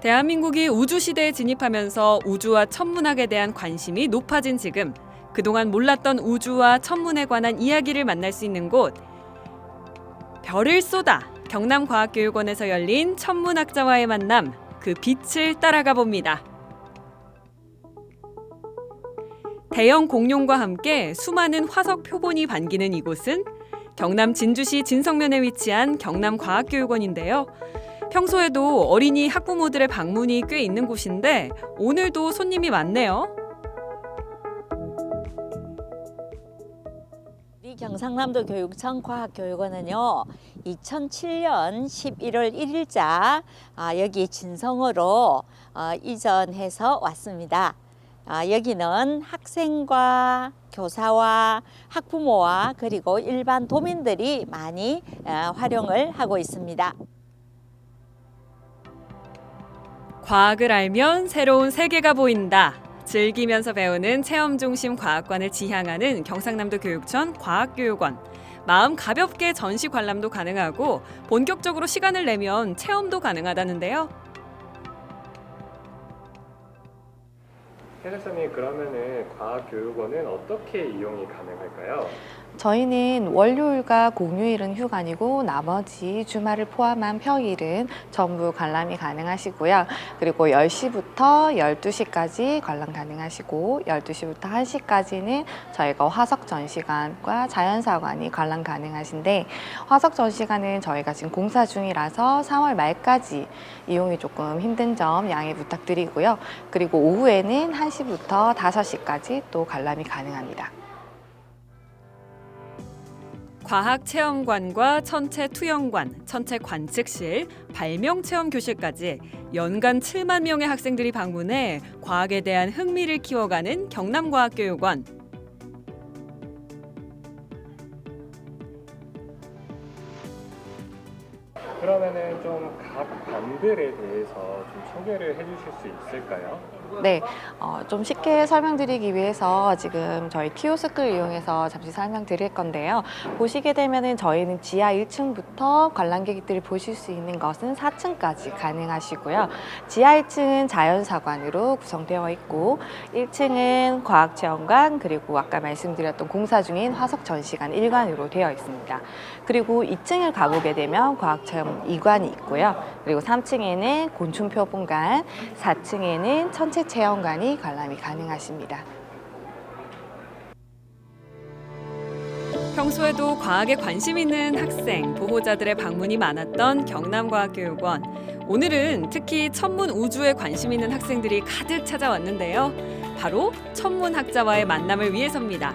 대한민국이 우주시대에 진입하면서 우주와 천문학에 대한 관심이 높아진 지금, 그동안 몰랐던 우주와 천문에 관한 이야기를 만날 수 있는 곳, 별을 쏟아 경남과학교육원에서 열린 천문학자와의 만남, 그 빛을 따라가 봅니다. 대형 공룡과 함께 수많은 화석 표본이 반기는 이곳은 경남 진주시 진성면에 위치한 경남과학교육원인데요. 평소에도 어린이 학부모들의 방문이 꽤 있는 곳인데 오늘도 손님이 많네요. 우리 경상남도 교육청 과학교육원은요, 2007년 11월 1일자 여기 진성으로 이전해서 왔습니다. 여기는 학생과 교사와 학부모와 그리고 일반 도민들이 많이 활용을 하고 있습니다. 과학을 알면 새로운 세계가 보인다. 즐기면서 배우는 체험중심 과학관을 지향하는 경상남도 교육청 과학교육원. 마음 가볍게 전시 관람도 가능하고 본격적으로 시간을 내면 체험도 가능하다는데요. 해설사님, 그러면은 과학교육원은 어떻게 이용이 가능할까요? 저희는 월요일과 공휴일은 휴관이고 나머지 주말을 포함한 평일은 전부 관람이 가능하시고요. 그리고 10시부터 12시까지 관람 가능하시고 12시부터 1시까지는 저희가 화석 전시관과 자연사관이 관람 가능하신데, 화석 전시관은 저희가 지금 공사 중이라서 3월 말까지 이용이 조금 힘든 점 양해 부탁드리고요. 그리고 오후에는 1시부터 5시까지 또 관람이 가능합니다. 과학체험관과 천체투영관, 천체관측실, 발명체험교실까지 연간 7만 명의 학생들이 방문해 과학에 대한 흥미를 키워가는 경남과학교육원. 그러면은 좀 각 관들에 대해서 좀 소개를 해주실 수 있을까요? 네, 좀 쉽게 설명드리기 위해서 지금 저희 키오스크를 이용해서 잠시 설명드릴 건데요. 보시게 되면은 저희는 지하 1층부터 관람객들이 보실 수 있는 것은 4층까지 가능하시고요. 지하 1층은 자연사관으로 구성되어 있고 1층은 과학체험관, 그리고 아까 말씀드렸던 공사 중인 화석 전시관 1관으로 되어 있습니다. 그리고 2층을 가보게 되면 과학체험 2관이 있고요. 그리고 3층에는 곤충표본관, 4층에는 천체체험관이 관람이 가능하십니다. 평소에도 과학에 관심 있는 학생, 보호자들의 방문이 많았던 경남과학교육원. 오늘은 특히 천문 우주에 관심 있는 학생들이 가득 찾아왔는데요. 바로 천문학자와의 만남을 위해서입니다.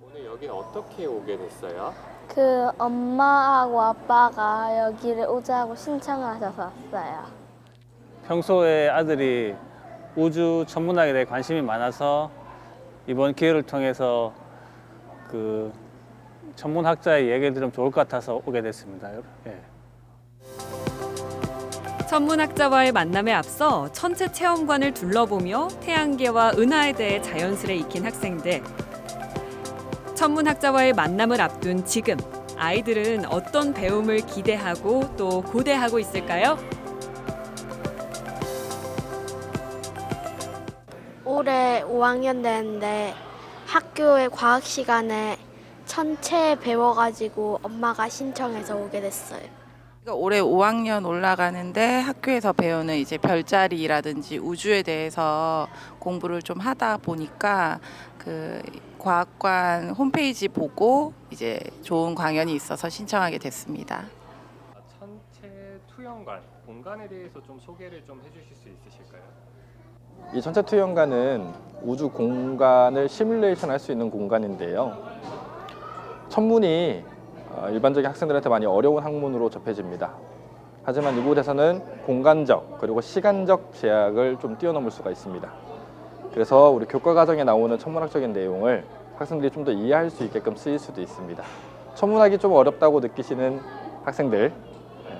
오늘 여긴 어떻게 오게 됐어요? 엄마하고 아빠가 여기를 오자고 신청을 하셔서 왔어요. 평소에 아들이 우주 천문학에 대해 관심이 많아서 이번 기회를 통해서 그 천문학자의 얘기를 들으면 좋을 것 같아서 오게 됐습니다. 예. 천문학자와의 만남에 앞서 천체체험관을 둘러보며 태양계와 은하에 대해 자연스레 익힌 학생들. 천문학자와의 만남을 앞둔 지금, 아이들은 어떤 배움을 기대하고 또 고대하고 있을까요? 올해 5학년 되는데 학교의 과학 시간에 천체 배워가지고 엄마가 신청해서 오게 됐어요. 올해 5학년 올라가는데 학교에서 배우는 이제 별자리라든지 우주에 대해서 공부를 좀 하다 보니까 그 과학관 홈페이지 보고 이제 좋은 강연이 있어서 신청하게 됐습니다. 천체투영관 공간에 대해서 좀 소개를 좀 해주실 수 있으실까요? 이 천체투영관은 우주 공간을 시뮬레이션 할 수 있는 공간인데요. 천문이 일반적인 학생들한테 많이 어려운 학문으로 접해집니다. 하지만 이곳에서는 공간적 그리고 시간적 제약을 좀 뛰어넘을 수가 있습니다. 그래서 우리 교과 과정에 나오는 천문학적인 내용을 학생들이 좀 더 이해할 수 있게끔 쓰일 수도 있습니다. 천문학이 좀 어렵다고 느끼시는 학생들,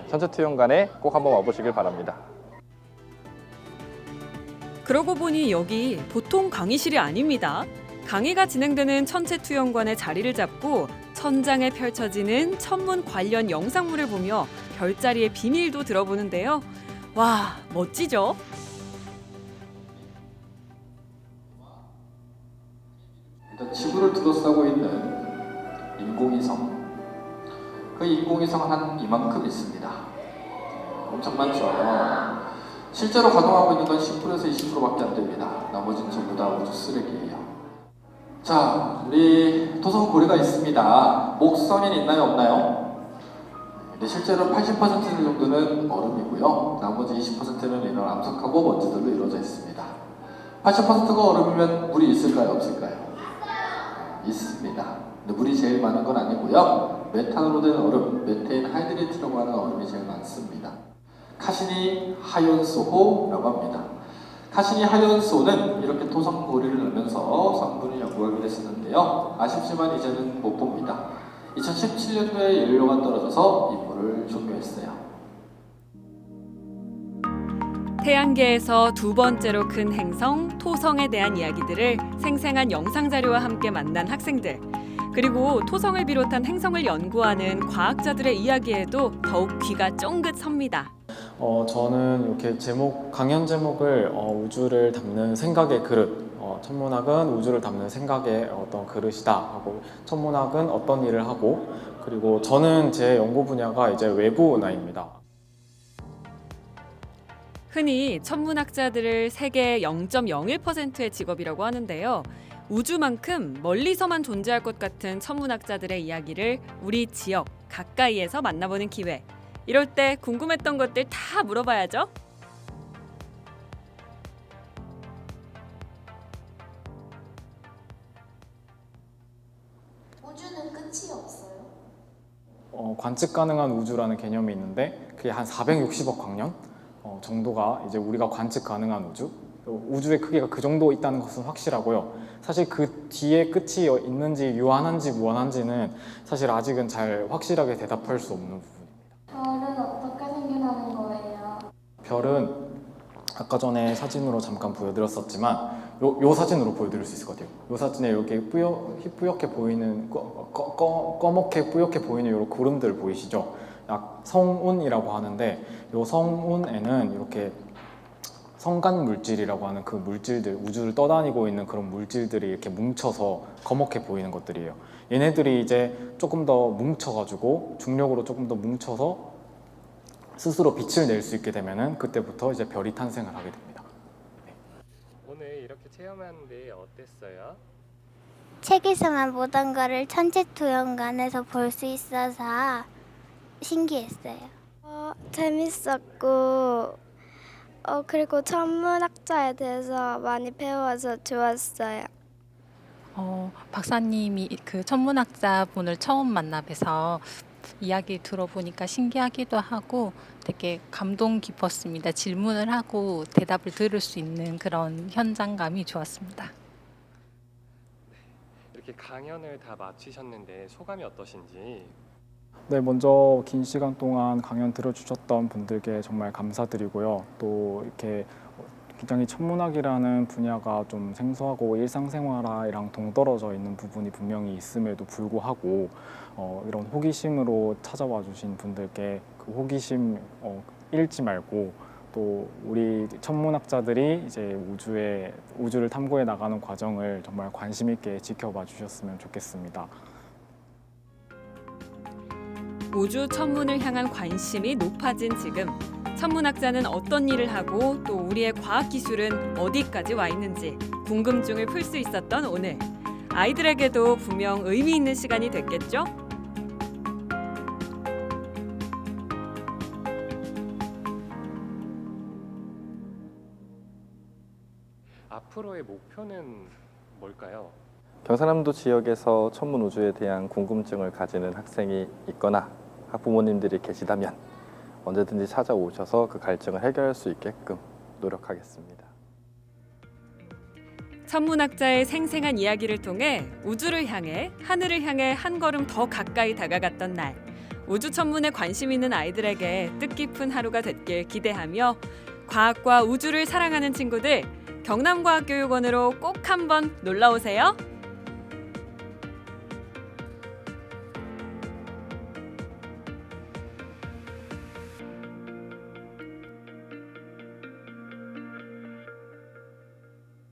천체투영관에 꼭 한번 와보시길 바랍니다. 그러고 보니 여기 보통 강의실이 아닙니다. 강의가 진행되는 천체투영관의 자리를 잡고 천장에 펼쳐지는 천문 관련 영상물을 보며 별자리의 비밀도 들어보는데요. 와, 멋지죠? 일단 지구를 둘러싸고 있는 인공위성. 그 인공위성은 한 이만큼 있습니다. 엄청 많죠. 실제로 가동하고 있는 건 10%에서 20%밖에 안 됩니다. 나머지는 전부 다 우주 쓰레기예요. 자, 우리 토성 고리가 있습니다. 목성엔 있나요, 없나요? 근데 실제로 80% 정도는 얼음이고요. 나머지 20%는 이런 암석하고 먼지들로 이루어져 있습니다. 80%가 얼음이면 물이 있을까요, 없을까요? 있습니다. 근데 물이 제일 많은 건 아니고요. 메탄으로 된 얼음, 메테인 하이드레이트라고 하는 얼음이 제일 많습니다. 카시니 하연소호라고 합니다. 카시니 하연소는 이렇게 토성 고리를 넣으면서 성분을 연구하게 됐었는데요. 아쉽지만 이제는 못 봅니다. 2017년도에 연료가 떨어져서 임무를 종료했어요. 태양계에서 두 번째로 큰 행성 토성에 대한 이야기들을 생생한 영상 자료와 함께 만난 학생들. 그리고 토성을 비롯한 행성을 연구하는 과학자들의 이야기에도 더욱 귀가 쫑긋 섭니다. 저는 이렇게 강연 제목을 우주를 담는 생각의 그릇, 천문학은 우주를 담는 생각의 어떤 그릇이다 하고, 천문학은 어떤 일을 하고, 그리고 저는 제 연구 분야가 이제 외부은하입니다. 흔히 천문학자들을 세계 0.01%의 직업이라고 하는데요. 우주만큼 멀리서만 존재할 것 같은 천문학자들의 이야기를 우리 지역 가까이에서 만나보는 기회. 이럴 때 궁금했던 것들 다 물어봐야죠. 우주는 끝이 없어요? 관측 가능한 우주라는 개념이 있는데 그게 한 460억 광년 정도가 이제 우리가 관측 가능한 우주. 우주의 크기가 그 정도 있다는 것은 확실하고요. 사실 그 뒤에 끝이 있는지 유한한지 무한한지는 사실 아직은 잘 확실하게 대답할 수 없는 부분입니다. 별은 어떻게 생겨나는 거예요? 별은 아까 전에 사진으로 잠깐 보여드렸었지만 요 사진으로 보여드릴 수 있을 것 같아요. 요 사진에 이렇게 뿌옇게 보이는 꺼멓게 뿌옇게 보이는 이런 구름들 보이시죠? 약 성운이라고 하는데 요 성운에는 이렇게 성간 물질이라고 하는 그 물질들, 우주를 떠다니고 있는 그런 물질들이 이렇게 뭉쳐서 검게 보이는 것들이에요. 얘네들이 이제 조금 더 뭉쳐가지고 중력으로 조금 더 뭉쳐서 스스로 빛을 낼 수 있게 되면은 그때부터 이제 별이 탄생을 하게 됩니다. 네. 오늘 이렇게 체험하는데 어땠어요? 책에서만 보던 거를 천체투영관에서 볼 수 있어서 신기했어요. 재밌었고 그리고 천문학자에 대해서 많이 배워서 좋았어요. 박사님이 그 천문학자 분을 처음 만나 뵈서 이야기 들어보니까 신기하기도 하고 되게 감동 깊었습니다. 질문을 하고 대답을 들을 수 있는 그런 현장감이 좋았습니다. 이렇게 강연을 다 마치셨는데 소감이 어떠신지? 네, 먼저 긴 시간 동안 강연 들어주셨던 분들께 정말 감사드리고요. 또 이렇게 굉장히 천문학이라는 분야가 좀 생소하고 일상생활이랑 동떨어져 있는 부분이 분명히 있음에도 불구하고 이런 호기심으로 찾아와 주신 분들께 그 호기심 잃지 말고, 또 우리 천문학자들이 이제 우주를 탐구해 나가는 과정을 정말 관심 있게 지켜봐 주셨으면 좋겠습니다. 우주 천문을 향한 관심이 높아진 지금, 천문학자는 어떤 일을 하고 또 우리의 과학기술은 어디까지 와 있는지 궁금증을 풀 수 있었던 오늘. 아이들에게도 분명 의미 있는 시간이 됐겠죠? 앞으로의 목표는 뭘까요? 경상남도 지역에서 천문 우주에 대한 궁금증을 가지는 학생이 있거나 학부모님들이 계시다면 언제든지 찾아오셔서 그 갈증을 해결할 수 있게끔 노력하겠습니다. 천문학자의 생생한 이야기를 통해 우주를 향해, 하늘을 향해 한 걸음 더 가까이 다가갔던 날. 우주 천문에 관심 있는 아이들에게 뜻깊은 하루가 됐길 기대하며, 과학과 우주를 사랑하는 친구들, 경남과학교육원으로 꼭 한번 놀러 오세요.